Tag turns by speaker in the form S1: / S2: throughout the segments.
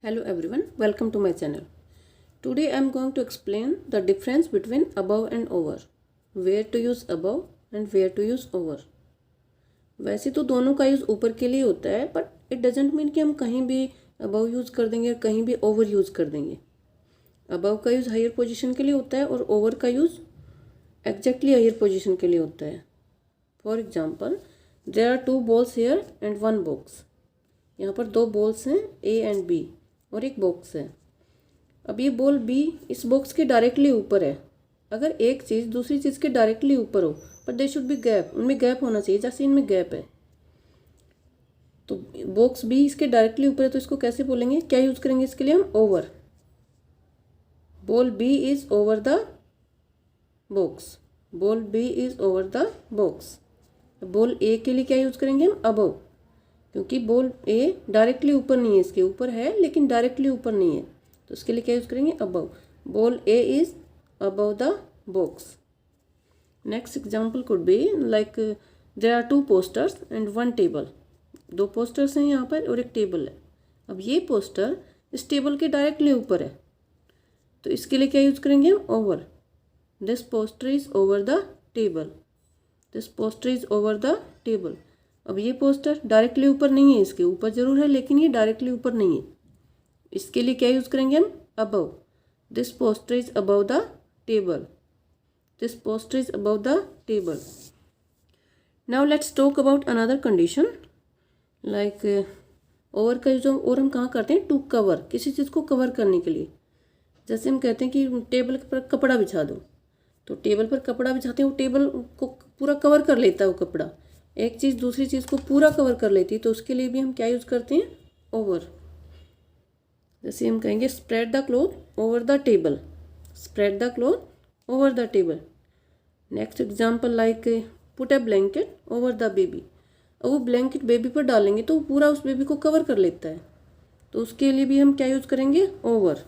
S1: Hello everyone, welcome to my channel. Today I am going to explain the difference between above and over. Where to use above and where to use over. वैसे तो दोनों का use ऊपर के लिए होता है, but it doesn't mean कि हम कहीं भी अबव यूज़ कर देंगे और कहीं भी ओवर यूज़ कर देंगे. अबव का यूज़ हायर पोजीशन के लिए होता है और ओवर का यूज़ एग्जैक्टली हायर पोजीशन के लिए होता है. For example, there are 2 balls here and 1 box. यहाँ पर 2 balls हैं A एंड B और एक बॉक्स है. अब ये बॉल बी इस बॉक्स के डायरेक्टली ऊपर है. अगर एक चीज़ दूसरी चीज़ के डायरेक्टली ऊपर हो, पर दे शुड बी गैप, उनमें गैप होना चाहिए, जैसे इनमें गैप है. तो बॉक्स बी इसके डायरेक्टली ऊपर है, तो इसको कैसे बोलेंगे, क्या यूज़ करेंगे इसके लिए हम, over. Ball B is over the box. Ball B is over the box. Ball A के लिए क्या यूज़ करेंगे हम, अबव, क्योंकि बॉल ए डायरेक्टली ऊपर नहीं है, इसके ऊपर है लेकिन डायरेक्टली ऊपर नहीं है, तो उसके लिए क्या यूज़ करेंगे, above. Ball a is above the box. Next example could be like there are 2 posters and 1 table. 2 posters हैं यहाँ पर और एक टेबल है. अब ये पोस्टर इस टेबल के डायरेक्टली ऊपर है, तो इसके लिए क्या यूज़ करेंगे हम, over. This poster is over the table. This poster is over the table. अब ये पोस्टर डायरेक्टली ऊपर नहीं है, इसके ऊपर जरूर है लेकिन ये डायरेक्टली ऊपर नहीं है, इसके लिए क्या यूज़ करेंगे हम, above. This poster is above the table. This poster is above the table. Now let's talk about another condition. Like over का यूज और हम कहाँ करते हैं, टू कवर, किसी चीज़ को कवर करने के लिए. जैसे हम कहते हैं कि टेबल पर कपड़ा बिछा दो, तो टेबल पर कपड़ा बिछाते हैं, वो टेबल को पूरा कवर कर लेता है वो कपड़ा. एक चीज़ दूसरी चीज़ को पूरा कवर कर लेती है, तो उसके लिए भी हम क्या यूज़ करते हैं, ओवर. जैसे हम कहेंगे spread the cloth over the table. Spread the cloth over the table. Next example like put a blanket over the baby. अब वो ब्लैंकेट बेबी पर डालेंगे तो वो पूरा उस बेबी को कवर कर लेता है, तो उसके लिए भी हम क्या यूज़ करेंगे, ओवर.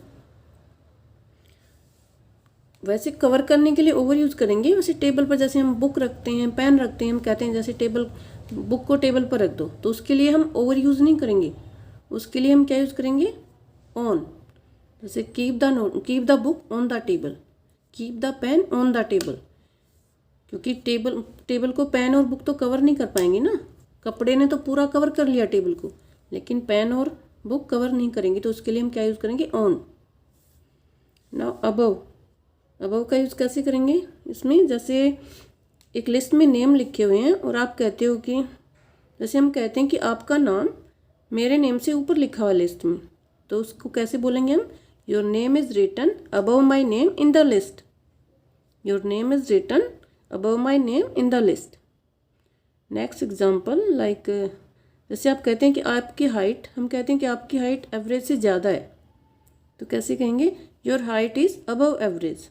S1: वैसे कवर करने के लिए ओवर यूज़ करेंगे. वैसे टेबल पर जैसे हम बुक रखते हैं, पेन रखते हैं, हम कहते हैं जैसे टेबल बुक को टेबल पर रख दो, तो उसके लिए हम ओवर यूज़ नहीं करेंगे. उसके लिए हम क्या यूज़ करेंगे, ऑन. जैसे keep the book on the table, keep the pain on the table. क्योंकि टेबल को पेन और बुक तो कवर नहीं कर पाएंगे ना. कपड़े ने तो पूरा कवर कर लिया टेबल को, लेकिन पेन और बुक कवर नहीं करेंगे, तो उसके लिए हम क्या यूज़ करेंगे, ऑन. Now above. अबव का यूज़ कैसे करेंगे इसमें, जैसे एक लिस्ट में नेम लिखे हुए हैं और आप कहते हो कि, जैसे हम कहते हैं कि आपका नाम मेरे नेम से ऊपर लिखा हुआ लिस्ट में, तो उसको कैसे बोलेंगे हम, your name is written above my name in the list. Your name is written above my name in the list. Next example like जैसे आप कहते हैं कि आपकी हाइट, हम कहते हैं कि आपकी हाइट एवरेज से ज़्यादा है, तो कैसे कहेंगे, your height is above average.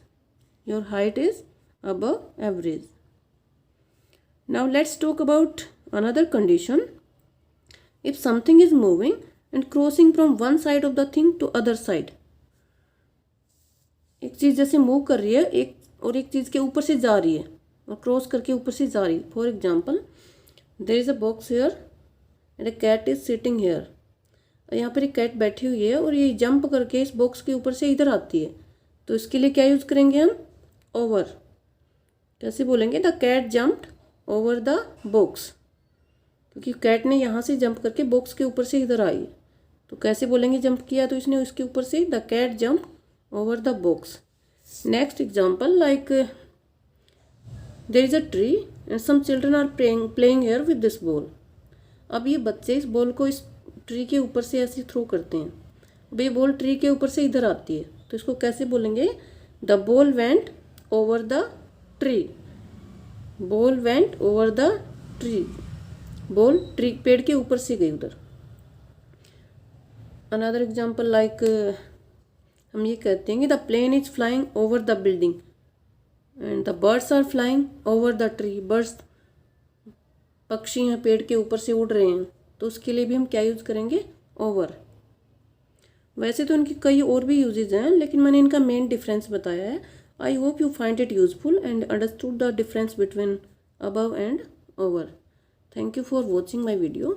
S1: Your height is above average. Now let's talk about another condition. If something is moving and crossing from one side of the thing to other side. एक चीज़ जैसे move कर रही है एक चीज़ के ऊपर से जा रही है और क्रॉस करके ऊपर से जा रही है. For example, there is a box here and a cat is sitting here. यहाँ पर एक कैट बैठी हुई है और ये जंप करके इस बॉक्स के ऊपर से इधर आती है, तो इसके लिए क्या यूज़ करेंगे हम, ओवर. कैसे बोलेंगे, the cat jumped over the box. क्योंकि कैट ने यहाँ से जंप करके बॉक्स के ऊपर से इधर आई, तो कैसे बोलेंगे, जंप किया तो इसने उसके ऊपर से, the cat jump over the box. Next example like there is a tree and some children are playing here with this ball. अब ये बच्चे इस बॉल को इस ट्री के ऊपर से ऐसे थ्रो करते हैं. अब ये बॉल ट्री के ऊपर से इधर आती है, तो इसको कैसे बोलेंगे, the ball went over the tree. ball went over the tree. ball tree पेड़ के ऊपर से गई उधर. another example like हम ये कहते हैं कि the plane is flying over the building and the birds are flying over the tree. birds पक्षी हैं पेड़ के ऊपर से उड़ रहे हैं, तो उसके लिए भी हम क्या यूज़ करेंगे, ओवर. वैसे तो इनकी कई और भी यूजेज हैं, लेकिन मैंने इनका मेन डिफरेंस बताया है. I hope you find it useful and understood the difference between above and over. Thank you for watching my video.